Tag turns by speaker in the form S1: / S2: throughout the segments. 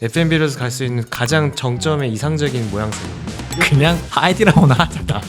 S1: F&B로서 갈 수 있는 가장 정점의 이상적인 모양새입니다.
S2: 그냥 하이디라고나 하자.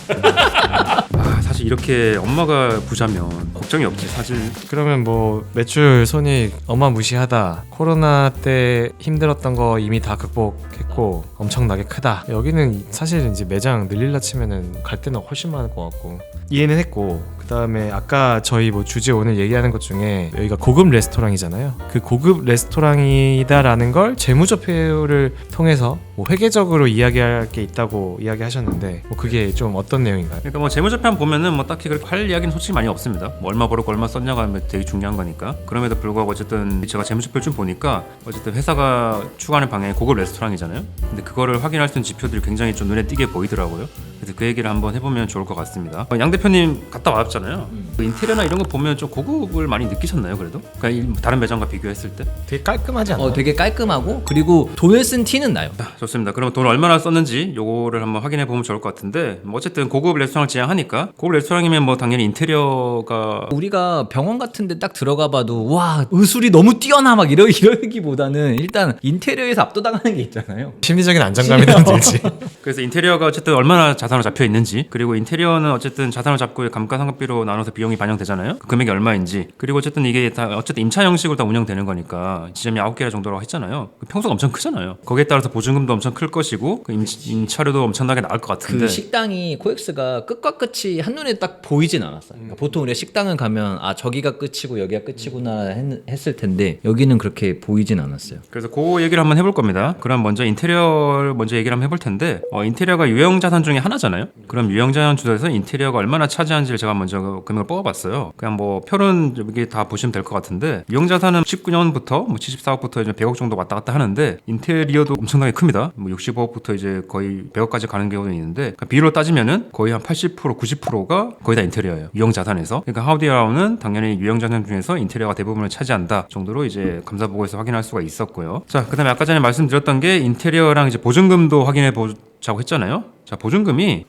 S3: 사실 이렇게 엄마가 부자면 걱정이 없지 사실.
S1: 그러면 뭐 매출 손익 어마무시하다, 코로나 때 힘들었던 거 이미 다 극복했고 엄청나게 크다, 여기는 사실 이제 매장 늘릴라 치면은 갈 데는 훨씬 많을 것 같고 이해는 했고, 그 다음에 아까 저희 뭐 주제 오늘 얘기하는 것 중에 여기가 고급 레스토랑이잖아요. 그 고급 레스토랑이다라는 걸 재무제표를 통해서 뭐 회계적으로 이야기할 게 있다고 이야기하셨는데 뭐 그게 좀 어떤 내용인가요?
S3: 그러니까 뭐 재무제표만 보면은 뭐 딱히 그렇게 할 이야기는 솔직히 많이 없습니다. 뭐 얼마 벌었고 얼마 썼냐가 하면 되게 중요한 거니까. 그럼에도 불구하고 어쨌든 제가 재무제표를 좀 보니까 어쨌든 회사가 추구하는 방향이 고급 레스토랑이잖아요. 근데 그거를 확인할 수 있는 지표들이 굉장히 좀 눈에 띄게 보이더라고요. 그래서 그 얘기를 한번 해보면 좋을 것 같습니다. 양 대표님 갔다 와봤잖아요. 그 인테리어나 이런 거 보면 좀 고급을 많이 느끼셨나요? 그래도? 그러니까 다른 매장과 비교했을 때?
S1: 되게 깔끔하지 않나요?
S2: 되게 깔끔하고 그리고 돈을 쓴 티는 나요.
S3: 좋습니다. 그럼 돈을 얼마나 썼는지 요거를 한번 확인해 보면 좋을 것 같은데, 뭐 어쨌든 고급 레스토랑을 지향하니까 고급 레스토랑이면 뭐 당연히 인테리어가
S2: 우리가 병원 같은데 딱 들어가봐도 와 의술이 너무 뛰어나 막 이러기보다는 일단 인테리어에서 압도당하는 게 있잖아요.
S1: 심리적인 안정감이 좀 들지.
S3: 그래서 인테리어가 어쨌든 얼마나 자산으로 잡혀 있는지, 그리고 인테리어는 어쨌든 자산을 잡고 감가상각비로 나눠서 비용이 반영되잖아요. 그 금액이 얼마인지, 그리고 어쨌든 이게 다 어쨌든 임차 형식으로 다 운영되는 거니까 지점이 9개 정도라고 했잖아요. 평수가 엄청 크잖아요. 거기에 따라서 보증금도 엄청 클 것이고 그 임차료도 엄청나게 나올 것 같은데,
S2: 그 식당이 코엑스가 끝과 끝이 한눈에 딱 보이진 않았어요. 그러니까 보통 우리가 식당은 가면 아 저기가 끝이고 여기가 끝이구나 했을 텐데 여기는 그렇게 보이진 않았어요.
S3: 그래서 그 얘기를 한번 해볼 겁니다. 그럼 먼저 인테리어 먼저 얘기를 한번 해볼 텐데, 인테리어가 유형 자산 중에 하나잖아요. 그럼 유형 자산 중에서 인테리어가 얼마나 차지하는지를 제가 먼저 금액을 뽑아봤어요. 그냥 뭐 표는 여기 다 보시면 될 것 같은데, 유형 자산은 19년부터 뭐 74억부터 이제 100억 정도 왔다 갔다 하는데, 인테리어도 엄청나게 큽니다. 뭐 65억부터 이제 거의 100억까지 가는 경우도 있는데, 그러니까 비율로 따지면은 거의 한 80% 90%가 거의 다 인테리어예요. 유형 자산에서. 그러니까 하우디라운은 당연히 유형 자산 중에서 인테리어가 대부분을 차지한다 정도로 이제 감사 보고에서 확인할 수가 있었고요. 자, 그다음에 아까 전에 말씀드렸던 게 인테리어랑 이제 보증금도 확인해 보자고 했잖아요. 자, 보증금이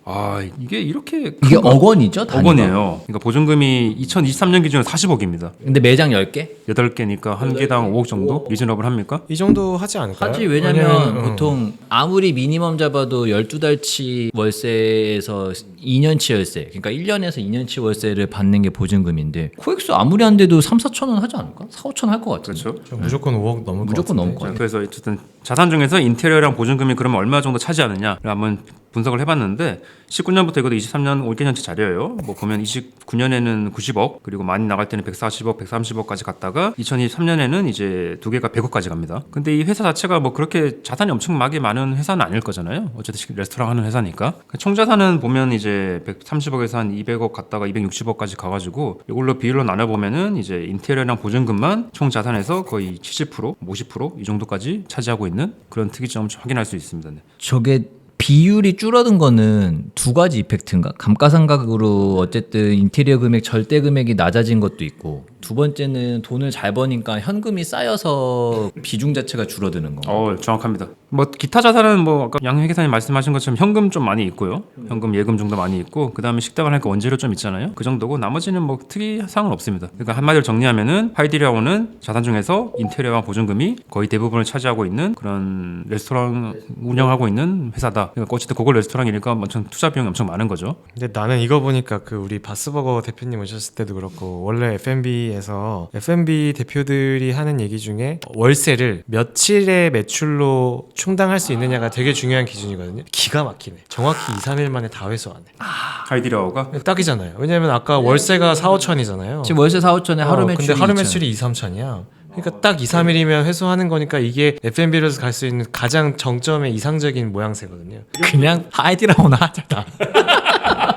S3: 이게 이렇게
S2: 이게 억 원이죠? 단위가?
S3: 5원이에요. 그러니까 보증금이 2023년 기준으로 40억입니다.
S2: 근데 매장 10개?
S3: 8개니까 한 개당 5억 정도? 리즈너블 합니까?
S1: 이 정도 하지 않을까요?
S2: 하지. 왜냐면 보통 아무리 미니멈 잡아도 12달치 월세에서 2년치 월세, 그러니까 1년에서 2년치 월세를 받는 게 보증금인데 코엑스 아무리 안 돼도 3, 4천 원 하지 않을까? 4, 5천 할 것 같은데.
S3: 그렇죠.
S1: 무조건 5억 넘을 것
S2: 무조건
S1: 같은데.
S2: 넘을 것 같아요.
S3: 그래서 어쨌든 자산 중에서 인테리어랑 보증금이 그러면 얼마 정도 차지하느냐를 한번 분석을 해봤는데, 19년부터 이것도 23년 5개년치 자료예요. 뭐 보면 29년에는 90억, 그리고 많이 나갈 때는 140억, 130억까지 갔다가 2023년에는 이제 두 개가 100억까지 갑니다. 근데 이 회사 자체가 뭐 그렇게 자산이 엄청나게 많은 회사는 아닐 거잖아요. 어쨌든 레스토랑 하는 회사니까. 총 자산은 보면 이제 130억에서 한 200억 갔다가 260억까지 가가지고 이걸로 비율로 나눠보면은 이제 인테리어랑 보증금만 총 자산에서 거의 70%, 50%이 정도까지 차지하고 있는 그런 특이점을 확인할 수 있습니다. 네.
S2: 저게 비율이 줄어든 거는 두 가지 이펙트인가? 감가상각으로 어쨌든 인테리어 금액 절대 금액이 낮아진 것도 있고, 두 번째는 돈을 잘 버니까 현금이 쌓여서 비중 자체가 줄어드는 거.
S3: 정확합니다. 뭐 기타 자산은 뭐 아까 양 회계사님 말씀하신 것처럼 현금 좀 많이 있고요. 현금, 예금 정도 많이 있고, 그 다음에 식당을 하니까 원재료 좀 있잖아요. 그 정도고 나머지는 뭐 특이사항은 없습니다. 그러니까 한마디로 정리하면은 하이디라고는 자산 중에서 인테리어와 보증금이 거의 대부분을 차지하고 있는 그런 레스토랑 운영하고 있는 회사다. 그러니까 어쨌든 고급 레스토랑이니까 엄청 투자 비용이 엄청 많은 거죠.
S1: 근데 나는 이거 보니까 그 우리 바스버거 대표님 오셨을 때도 그렇고, 원래 F&B에서 F&B 대표들이 하는 얘기 중에 월세를 며칠의 매출로 충당할 수 있느냐가 되게 중요한 기준이거든요. 기가 막히네. 정확히 2, 3일 만에 다 회수하네.
S3: 하이디라고가
S1: 딱이잖아요. 왜냐면 아까 월세가 4, 5천이잖아요.
S2: 지금 월세 4, 5천에 하루 매출이
S1: 근데 하루
S2: 2천.
S1: 매출이 2, 3천이야. 그러니까 딱 2, 3일이면 회수하는 거니까 이게 F&B로서 갈 수 있는 가장 정점의 이상적인 모양새거든요.
S2: 그냥 하이디라고나 하자.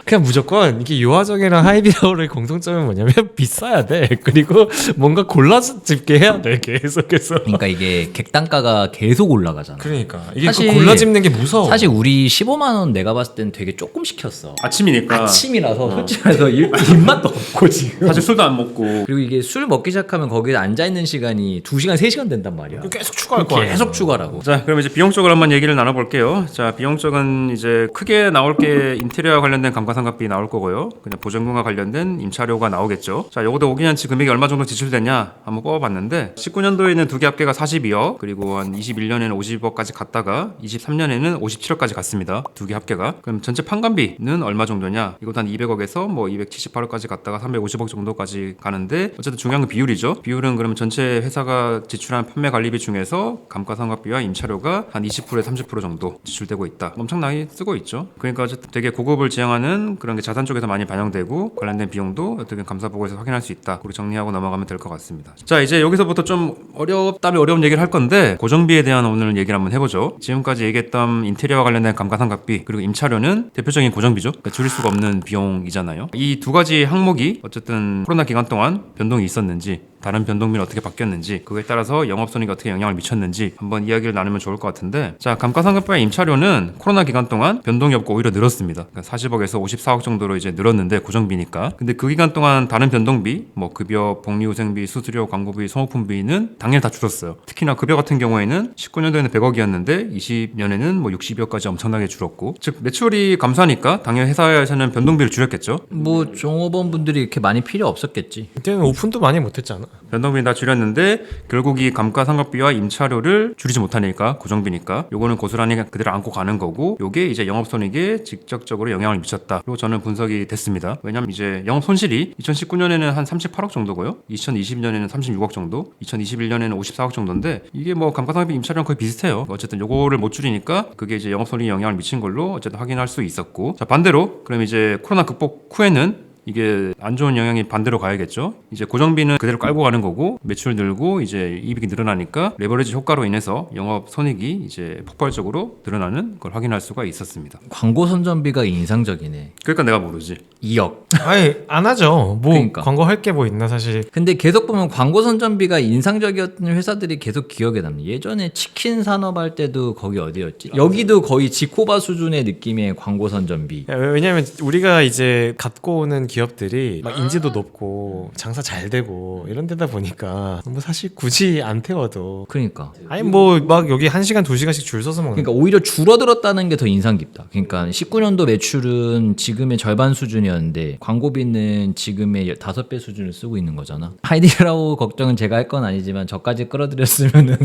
S1: 그냥 무조건 이게 유화정이랑 하이디라우의 공통점은 뭐냐면 비싸야 돼. 그리고 뭔가 골라서 집게 해야 돼. 계속해서.
S2: 그러니까 이게 객단가가 계속 올라가잖아.
S1: 그러니까 이게
S2: 사실-
S1: 그 골라 집는 게 무서워.
S2: 사실 우리 15만 원 내가 봤을 때는 되게 조금 시켰어.
S3: 아침이니까
S2: 아침이라서 솔직히 말해서 입맛도 없고 지금.
S3: 사실 술도 안 먹고.
S2: 그리고 이게 술 먹기 시작하면 거기에 앉아 있는 시간이 2시간, 3시간 된단 말이야.
S1: 계속 추가할 거야.
S2: 계속 추가라고.
S3: 자, 그럼 이제 비용 쪽으로 한번 얘기를 나눠볼게요. 자, 비용 쪽은 이제 크게 나올 게 인테리어와 관련된 감가상각비 나올 거고요. 그냥 보전금과 관련된 임차료가 나오겠죠. 자, 요것도 5개년치 금액이 얼마 정도 지출되냐 한번 뽑아봤는데 19년도에는 두 개 합계가 42억, 그리고 한 21년에는 50억까지 갔다가 23년에는 57억까지 갔습니다. 두 개 합계가. 그럼 전체 판관비는 얼마 정도냐? 이것도 한 200억에서 뭐 278억까지 갔다가 350억 정도까지 가는데 어쨌든 중요한 건 비율이죠. 비율은 그러면 전체 회사가 지출한 판매 관리비 중에서 감가상각비와 임차료가 한 20%에서 30% 정도 지출되고 있다. 엄청나게 쓰고 있죠. 그러니까 어쨌든 되게 고급을 지향하는 그런 게 자산 쪽에서 많이 반영되고 관련된 비용도 어떻게 감사보고에서 확인할 수 있다. 그리고 정리하고 넘어가면 될 것 같습니다. 자, 이제 여기서부터 좀 어렵다면 어려운 얘기를 할 건데 고정비에 대한 오늘 얘기를 한번 해보죠. 지금까지 얘기했던 인테리어와 관련된 감가상각비 그리고 임차료는 대표적인 고정비죠. 그러니까 줄일 수가 없는 비용이잖아요. 이 두 가지 항목이 어쨌든 코로나 기간 동안 변동이 있었는지, 다른 변동비는 어떻게 바뀌었는지, 그거에 따라서 영업손익에 어떻게 영향을 미쳤는지 한번 이야기를 나누면 좋을 것 같은데, 자, 감가상각비와 임차료는 코로나 기간 동안 변동이 없고 오히려 늘었습니다. 그러니까 40억에서 54억 정도로 이제 늘었는데 고정비니까. 근데 그 기간 동안 다른 변동비, 뭐 급여, 복리후생비, 수수료, 광고비, 소모품비는 당연히 다 줄었어요. 특히나 급여 같은 경우에는 19년도에는 100억이었는데 20년에는 뭐 60억까지 엄청나게 줄었고, 즉 매출이 감소하니까 당연히 회사에서는 변동비를 줄였겠죠.
S2: 뭐 종업원분들이 이렇게 많이 필요 없었겠지.
S1: 그때는 오픈도 많이 못했잖아.
S3: 변동비는 다 줄였는데 결국 이 감가상각비와 임차료를 줄이지 못하니까 고정비니까 요거는 고스란히 그대로 안고 가는 거고, 요게 이제 영업손익에 직접적으로 영향을 미쳤다. 그리고 저는 분석이 됐습니다. 왜냐면 이제 영업손실이 2019년에는 한 38억 정도고요, 2020년에는 36억 정도, 2021년에는 54억 정도인데 이게 뭐 감가상각비 임차료랑 거의 비슷해요. 어쨌든 요거를 못 줄이니까 그게 이제 영업손익에 영향을 미친 걸로 어쨌든 확인할 수 있었고, 자, 반대로 그럼 이제 코로나 극복 후에는 이게 안 좋은 영향이 반대로 가야겠죠. 이제 고정비는 그대로 깔고 가는 거고, 매출 늘고 이제 이익이 늘어나니까 레버리지 효과로 인해서 영업 손익이 이제 폭발적으로 늘어나는 걸 확인할 수가 있었습니다.
S2: 광고 선전비가 인상적이네.
S3: 그러니까 내가 모르지.
S2: 2억.
S1: 아니 안 하죠. 뭐
S2: 그러니까.
S1: 광고 할 게 뭐 있나 사실.
S2: 근데 계속 보면 광고 선전비가 인상적이었던 회사들이 계속 기억에 남네. 예전에 치킨 산업 할 때도 거기 어디였지? 여기도 거의 지코바 수준의 느낌의 광고 선전비.
S1: 왜냐면 우리가 이제 갖고 오는 기업들이 막 인지도 높고 장사 잘 되고 이런 데다 보니까 뭐 사실 굳이 안 태워도,
S2: 그러니까.
S1: 아니 뭐 막 여기 1시간 2시간씩 줄 서서 먹는.
S2: 그러니까 오히려 줄어들었다는 게 더 인상 깊다. 그러니까 19년도 매출은 지금의 절반 수준이었는데 광고비는 지금의 5배 수준을 쓰고 있는 거잖아. 하이디라오 걱정은 제가 할 건 아니지만 저까지 끌어들였으면은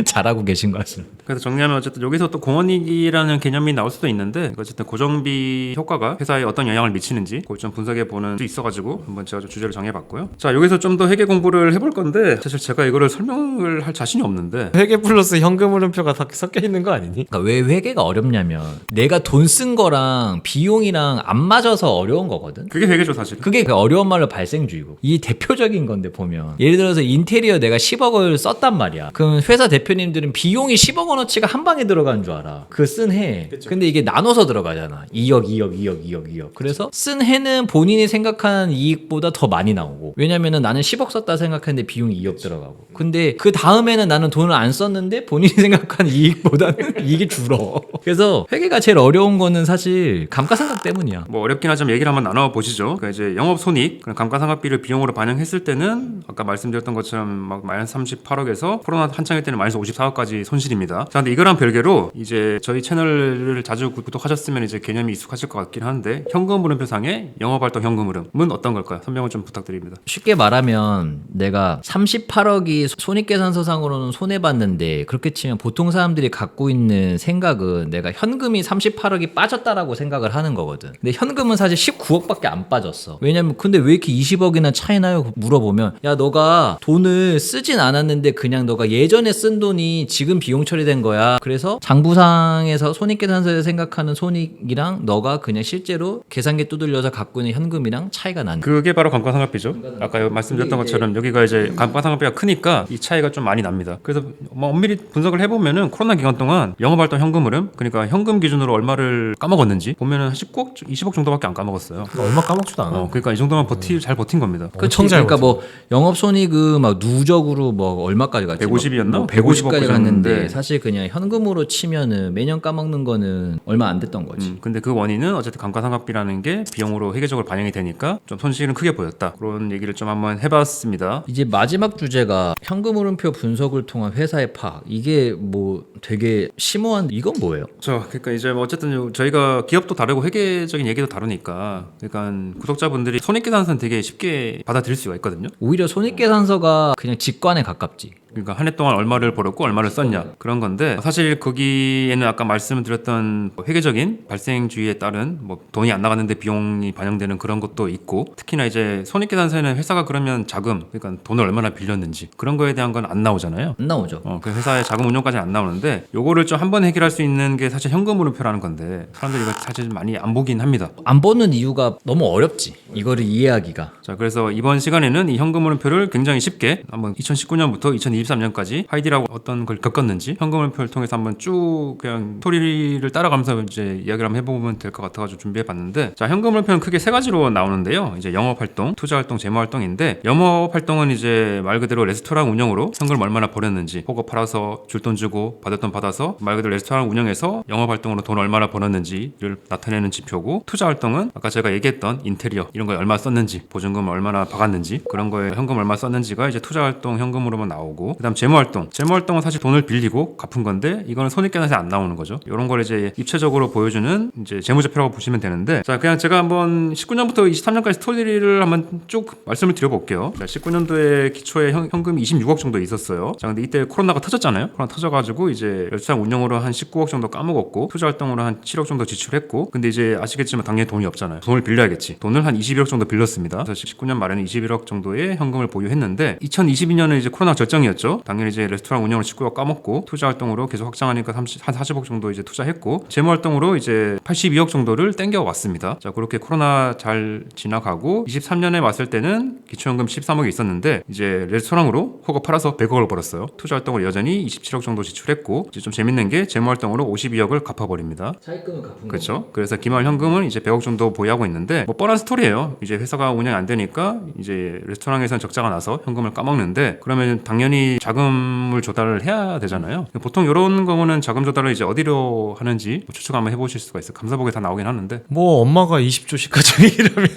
S2: 잘하고 계신 것 같습니다.
S3: 그래서 정리하면 어쨌든 여기서 또 공헌이익이라는 개념이 나올 수도 있는데, 어쨌든 고정비 효과가 회사에 어떤 영향을 미치는지 그걸 좀 분석해 보는 수 있어가지고 한번 제가 좀 주제를 정해봤고요. 자, 여기서 좀 더 회계 공부를 해볼 건데 사실 제가 이거를 설명을 할 자신이 없는데,
S1: 회계 플러스 현금 흐름표가 다 섞여 있는 거 아니니?
S2: 그러니까 왜 회계가 어렵냐면 내가 돈 쓴 거랑 비용이랑 안 맞아서 어려운 거거든.
S3: 그게 회계죠 사실.
S2: 그게 그 어려운 말로 발생주의고, 이 대표적인 건데 보면 예를 들어서 인테리어 내가 10억을 썼단 말이야. 그럼 회사 대표님들은 비용이 10억 원어치가 한 방에 들어간 줄 알아. 그 쓴 해. 근데 이게 나눠서 들어가잖아. 2억, 2억, 2억, 2억, 2억. 그래서 쓴 해는 본인이 생각하는 이익보다 더 많이 나오고, 왜냐면은 나는 10억 썼다 생각했는데 비용이 2억 들어가고, 근데 그 다음에는 나는 돈을 안 썼는데 본인이 생각하는 이익보다는 이익이 줄어. 그래서 회계가 제일 어려운 거는 사실 감가상각 때문이야.
S3: 뭐 어렵긴 하지만 얘기를 한번 나눠보시죠. 그러니까 이제 영업손익, 감가상각비를 비용으로 반영했을 때는 아까 말씀드렸던 것처럼 막 마이너스 38억에서 코로나 한창일 때는 마이너스 54억까지 손실입니다. 자, 근데 이거랑 별개로 이제 저희 채널을 자주 구독하셨으면 이제 개념이 익숙하실 것 같긴 한데, 현금 흐름표상의 영업활동 현금 흐름은 어떤 걸까요? 설명을 좀 부탁드립니다.
S2: 쉽게 말하면 내가 38억이 손익계산서상으로는 손해봤는데, 그렇게 치면 보통 사람들이 갖고 있는 생각은 내가 현금이 38억이 빠졌다라고 생각을 하는 거거든. 근데 현금은 사실 19억밖에 안 빠졌어. 왜냐면 근데 왜 이렇게 20억이나 차이 나요? 물어보면, 야 너가 돈을 쓰진 않았는데 그냥 너가 예전에 쓴 돈이 지금 비용 처리된 거야. 그래서 장부상에서 손익계산서에서 생각하는 손익이랑 너가 그냥 실제로 계산기 두들려서 갖고 있는 현금이랑 차이가 나는.
S3: 그게 바로 감가상각비죠. 아까 말씀드렸던 것처럼 여기가 이제 감가상각비가 크니까 이 차이가 좀 많이 납니다. 그래서 뭐 엄밀히 분석을 해보면은 코로나 기간 동안 영업활동 현금 흐름, 그러니까 현금 기준으로 얼마를 까먹었는지 보면은 19억, 20억 정도밖에 안 까먹었어요.
S1: 얼마 까먹지도 않아.
S3: 그러니까 이 정도만 잘 버틴 겁니다.
S2: 그치? 그러니까 뭐 영업손익은 막 누적으로 뭐 얼마까지 갔지?
S3: 150이었나?
S2: 뭐
S3: 150
S2: 150까지 갔는데
S3: 줬는데.
S2: 사실 그냥 현금으로 치면은 매년 까먹는 거는 얼마 안 됐던 거지.
S3: 근데 그 원인은 어쨌든 감가상각비라는 게 비용으로 회계적으로 반영이 되니까 좀 손실은 크게 보였다. 그런 얘기를 좀 한번 해봤습니다.
S2: 이제 마지막 주제가 현금 흐름표 분석을 통한 회사의 파악. 이게 뭐 되게 심오한 이건 뭐예요?
S3: 그러니까 이제 뭐 어쨌든 저희가 기업도 다르고 회계적인 얘기도 다르니까, 그러니까 구독자분들이 손익계산서는 되게 쉽게 받아들일 수가 있거든요.
S2: 오히려 손익계산서가 그냥 직관에 가깝지.
S3: 그러니까 한 해 동안 얼마를 벌었고 얼마를 썼냐 그런 건데, 사실 거기에는 아까 말씀드렸던 뭐 회계적인 발생주의에 따른 뭐 돈이 안 나갔는데 비용이 반영되는 그런 것도 있고, 특히나 이제 손익계산서에는 회사가 그러면 자금, 그러니까 돈을 얼마나 빌렸는지 그런 거에 대한 건 안 나오잖아요.
S2: 안 나오죠.
S3: 그 회사의 자금 운용까지는 안 나오는데, 요거를 좀 한 번 해결할 수 있는 게 사실 현금 흐름표라는 건데, 사람들이 이거 사실 많이 안 보긴 합니다.
S2: 안 보는 이유가 너무 어렵지. 이거를 이해하기가.
S3: 자, 그래서 이번 시간에는 이 현금 흐름표를 굉장히 쉽게 한번 2019년부터 2023년까지 하이디라고 어떤 걸 겪었는지 현금 흐름표를 통해서 한번 쭉 그냥 스토리를 따라가면서 이제 이야기를 한번 해보면 될 것 같아가지고 준비해봤는데, 자, 현금 흐름표는 크게 세 가지로 나오는데요. 이제 영업활동, 투자활동, 재무활동인데, 영업활동은 이제 말 그대로 레스토랑 운영으로 현금을 얼마나 벌었는지, 호거 팔아서 줄 돈 주고 받을 돈 받아서 말 그대로 레스토랑 운영해서 영업활동으로 돈 얼마나 벌었는지를 나타내는 지표고, 투자활동은 아까 제가 얘기했던 인테리어 이런 거에 얼마 썼는지, 보증금 얼마나 박았는지 그런 거에 현금 얼마 썼는지가 이제 투자활동 현금으로만 나오고, 그다음 재무활동은 사실 돈을 빌리고 갚은 건데 이거는 손익계산서에 안 나오는 거죠. 이런 걸 이제 입체적으로 보여주는 이제 재무제표라고 보시면 되는데, 자, 그냥 제가 한번 19년부터 23년까지 스토리를 한번 쭉 말씀을 드려볼게요. 자, 19년도에 기초에 현금이 26억 정도 있었어요. 자, 근데 이때 코로나가 터졌잖아요. 코로나 터져가지고 이제 레스토랑 운영으로 한 19억 정도 까먹었고, 투자활동으로 한 7억 정도 지출했고, 근데 이제 아시겠지만 당연히 돈이 없잖아요. 돈을 빌려야겠지. 돈을 한 21억 정도 빌렸습니다. 그래서 19년 말에는 21억 정도의 현금을 보유했는데, 2022년은 이제 코로나 절정이었죠. 당연히 이제 레스토랑 운영으로 19억 까먹고, 투자활동으로 계속 확장하니까 한 40억 정도 이제 투자했고, 재무활동으로 이제 82억 정도를 땡겨왔습니다. 자, 그렇게 코로나 잘 지나가고 23년에 왔을 때는 기초연금 13억이 있었는데, 이제 레스토랑으로 호거 팔아서 100억을 벌었어요. 투자활동으로 여전히 27억 정도 지출했고, 이제 좀 재밌는 게 재무활동으로 52억을 갚아버립니다.
S2: 차입금을 갚은
S3: 그렇죠. 그래서 기말 현금은 이제 100억 정도 보유하고 있는데, 뭐 뻔한 스토리예요. 이제 회사가 운영이 안 되니까 이제 레스토랑에서는 적자가 나서 현금을 까먹는데, 그러면 당연히 자금을 조달을 해야 되잖아요. 보통 이런 경우는 자금 조달을 이제 어디로 하는지 뭐 추측 한번 해보실 수가 있어요. 감사복에 다 나오긴 하는데.
S1: 뭐 엄마가 20조씩 가지고 이러면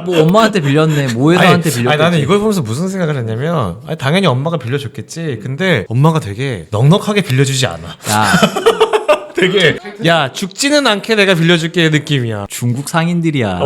S2: 뭐 엄마한테 빌렸네. 모회사한테 빌렸겠지.
S1: 아니, 나는 이걸 보면서 무슨 생각을 했냐면, 아니, 당연히 엄마가 빌려줬겠지. 근데 엄마가 되게 넉넉하게 빌려주지 않아.
S2: 야,
S1: 되게 야, 죽지는 않게 내가 빌려줄게 느낌이야.
S2: 중국 상인들이야.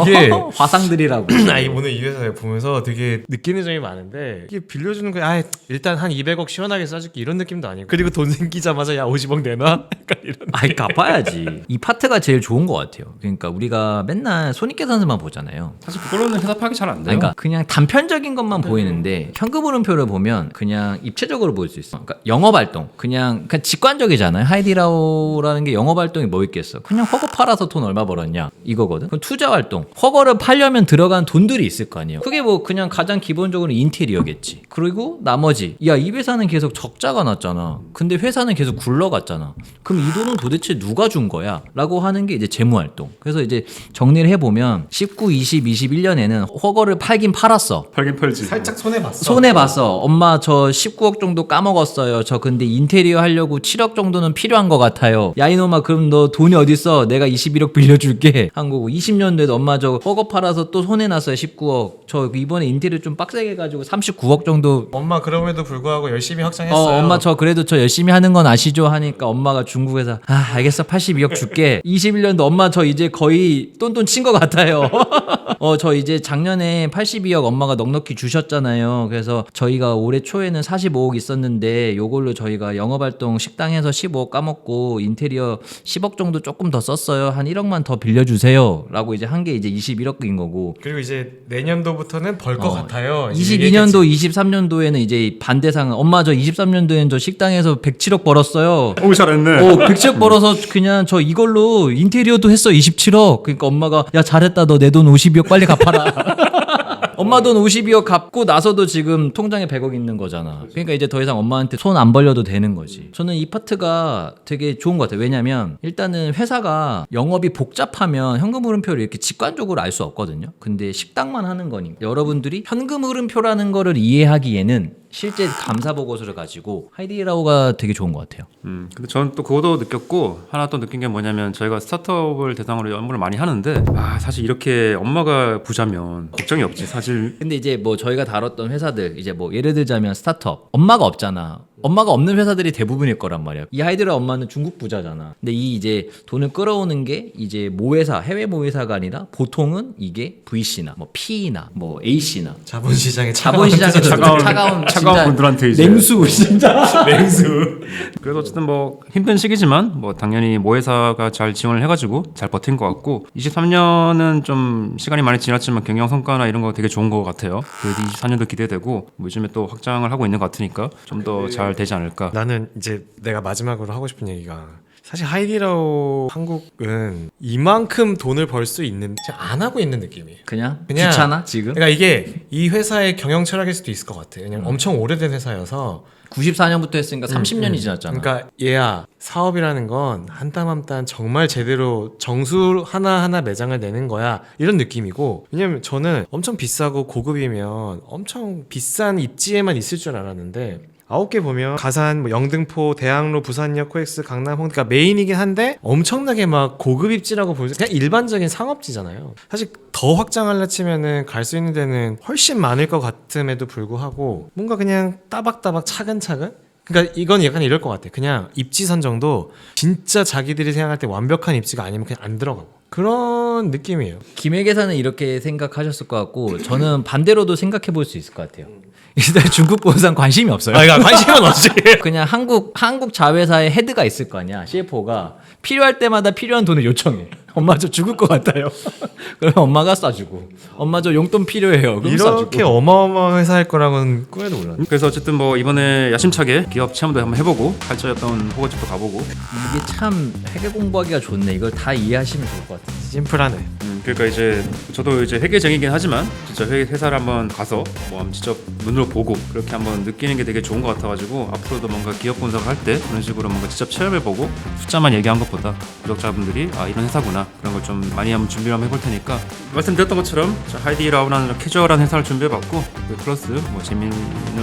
S1: 이게
S2: 화상들이라고.
S1: 아니, 오늘 이 회사에 보면서 되게 느끼는 점이 많은데, 이게 빌려주는 거야. 일단 한 200억 시원하게 써줄게 이런 느낌도 아니고, 그리고 돈 생기자마자 야 50억 내놔? 약간 이런.
S2: 아니, 갚아야지. 이 파트가 제일 좋은 것 같아요. 그러니까 우리가 맨날 손익계산서만 보잖아요.
S3: 사실 그걸로는 회사 파악이 잘 안 돼요.
S2: 그러니까 그냥 단편적인 것만 보이는데, 현금 흐름표를 보면 그냥 입체적으로 보일 수 있어. 그러니까 영업활동 그냥 직관적이잖아요. 하이디라오라는 게 영업활동이 뭐 있겠어. 그냥 허거 팔아서 돈 얼마 벌었냐 이거거든. 그럼 투자활동, 허거를 팔려면 들어간 돈들이 있을 거 아니에요. 그게 뭐 그냥 가장 기본적으로 인테리어겠지. 그리고 나머지, 야, 이 회사는 계속 적자가 났잖아. 근데 회사는 계속 굴러갔잖아. 그럼 이 돈은 도대체 누가 준 거야? 라고 하는 게 이제 재무활동. 그래서 이제 정리를 해보면 19, 20, 21년에는 허거를 팔긴 팔았어.
S3: 팔긴 팔지.
S1: 살짝 손해봤어.
S2: 손해봤어. 엄마 저 19억 정도 까먹었어요. 저 근데 인테리어 하려고 7억 정도는 필요한 것 같아요. 야, 이놈아, 그럼 너 돈이 어딨어? 내가 21억 빌려줄게 한 거고, 20년도에도 엄마 저 허거 팔아서 또 손해났어요. 19억. 저 이번에 인테리어 좀 빡세게 해가지고 39억 정도.
S1: 엄마 그럼에도 불구하고 열심히 확장했어요.
S2: 엄마 저 그래도 저 열심히 하는 건 아시죠? 하니까 엄마가 중국에서 알겠어, 82억 줄게. 21년도 엄마 저 이제 거의 똔똔 친 것 같아요. 저 이제 작년에 82억 엄마가 넉넉히 주셨잖아요. 그래서 저희가 올해 초에는 45억 있었는데, 요걸로 저희가 영업활동 식당에서 15억 까먹고 인테리어 10억 정도 조금 더 썼어요. 한 1억만 더 빌려주세요. 라고 이제 한 게 이제 21억인 거고.
S1: 그리고 이제 내년도부터는 벌 것 같아요.
S2: 22년도, 23년도에는 이제 반대상은, 엄마 저 23년도에는 저 식당에서 107억 벌었어요.
S3: 오, 잘했네.
S2: 107억 벌어서 그냥 저 이걸로 인테리어도 했어. 27억. 그러니까 엄마가, 야, 잘했다. 너 내 돈 52억 빨리 갚아라. 엄마 돈 52억 갚고 나서도 지금 통장에 100억 있는 거잖아. 그러니까 이제 더 이상 엄마한테 손 안 벌려도 되는 거지. 저는 이 파트가 되게 좋은 것 같아요. 왜냐면 일단은 회사가 영업이 복잡하면 현금 흐름표를 이렇게 직관적으로 알 수 없거든요. 근데 식당만 하는 거니까 여러분들이 현금 흐름표라는 거를 이해하기에는 실제 감사 보고서를 가지고 하이디라오가 되게 좋은 것 같아요.
S3: 근데 저는 또 그것도 느꼈고 하나 또 느낀 게 뭐냐면 저희가 스타트업을 대상으로 업무를 많이 하는데 사실 이렇게 엄마가 부자면 걱정이 없지 사실.
S2: 근데 이제 뭐 저희가 다뤘던 회사들 이제 뭐 예를 들자면 스타트업 엄마가 없잖아. 엄마가 없는 회사들이 대부분일 거란 말이야. 이 하이드라 엄마는 중국 부자잖아. 근데 이 이제 돈을 끌어오는 게 이제 모회사, 해외 모회사가 아니라 보통은 이게 VC나 뭐 P나 뭐 A씨나
S1: 자본시장에
S2: 자본시장에서
S3: 차가운
S2: 진짜
S3: 분들한테 이제
S2: 냉수 진짜
S3: 냉수. 그래서 어쨌든 뭐 힘든 시기지만 뭐 당연히 모회사가 잘 지원을 해가지고 잘 버틴 것 같고 23년은 좀 시간이 많이 지났지만 경영 성과나 이런 거 되게 좋은 것 같아요. 그래도 24년도 기대되고 뭐 요즘에 또 확장을 하고 있는 것 같으니까 좀 더 잘 되지 않을까.
S1: 나는 이제 내가 마지막으로 하고 싶은 얘기가 사실 하이디라오 한국은 이만큼 돈을 벌 수 있는 지금 안 하고 있는 느낌이에요.
S2: 그냥 귀찮아 지금?
S1: 그러니까 이게 이 회사의 경영 철학일 수도 있을 것 같아. 왜냐면 엄청 오래된 회사여서
S2: 94년부터 했으니까 30년이 지났잖아.
S1: 그러니까 얘야 사업이라는 건 한 땀 한 땀 정말 제대로 정수 하나하나 매장을 내는 거야 이런 느낌이고 왜냐면 저는 엄청 비싸고 고급이면 엄청 비싼 입지에만 있을 줄 알았는데 9개 보면 가산, 뭐 영등포, 대학로, 부산역, 코엑스, 강남, 홍대 그러니까 메인이긴 한데 엄청나게 막 고급 입지라고 보여서 그냥 일반적인 상업지잖아요. 사실 더 확장하려 치면은 갈 수 있는 데는 훨씬 많을 것 같음에도 불구하고 뭔가 그냥 따박따박 차근차근 그러니까 이건 약간 이럴 것 같아. 그냥 입지 선정도 진짜 자기들이 생각할 때 완벽한 입지가 아니면 그냥 안 들어가고 그런 느낌이에요.
S2: 김혜계사는 이렇게 생각하셨을 것 같고 저는 반대로도 생각해 볼 수 있을 것 같아요. 일단 중국 본사는 관심이 없어요.
S1: 그러니까 관심은 없지.
S2: 그냥 한국 자회사의 헤드가 있을 거 아니야. CFO가 필요할 때마다 필요한 돈을 요청해. 엄마 저 죽을 것 같아요. 그러면 엄마가 쏴주고 엄마 저 용돈 필요해요. 그럼
S1: 이렇게
S2: 쏴주고.
S1: 어마어마한 회사일 거라고는 꿈에도 몰랐네.
S3: 그래서 어쨌든 뭐 이번에 야심차게 기업 체험도 한번 해보고 팔자였던 호거집도 가보고
S2: 이게 참 회계 공부하기가 좋네. 이걸 다 이해하시면 좋을 것 같아요.
S1: 심플하네.
S3: 그러니까 이제 저도 이제 회계적이긴 하지만 진짜 회사를 한번 가서 뭐 한번 직접 눈으로 보고 그렇게 한번 느끼는 게 되게 좋은 것 같아가지고 앞으로도 뭔가 기업 분석을 할 때 그런 식으로 뭔가 직접 체험해보고 숫자만 얘기한 것보다 구독자분들이 이런 회사구나 그런 걸 좀 많이 한번 준비를 한번 해볼 테니까 말씀드렸던 것처럼 하이디라우라는 캐주얼한 회사를 준비해봤고 플러스 뭐 재미는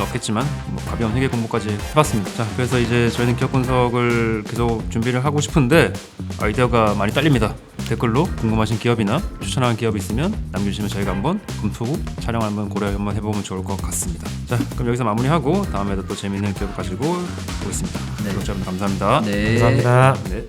S3: 없겠지만 뭐 가벼운 회계 공부까지 해봤습니다. 자 그래서 이제 저희는 기업 분석을 계속 준비를 하고 싶은데 아이디어가 많이 딸립니다. 댓글로 궁금하신 기업이나 추천하는 기업이 있으면 남겨주시면 저희가 한번 검토 후 촬영 한번 고려 한번 해보면 좋을 것 같습니다. 자 그럼 여기서 마무리하고 다음에도 또 재미있는 기업 가지고 오겠습니다.
S2: 네.
S3: 구독자 여러분 감사합니다.
S2: 네.
S1: 감사합니다.
S3: 네.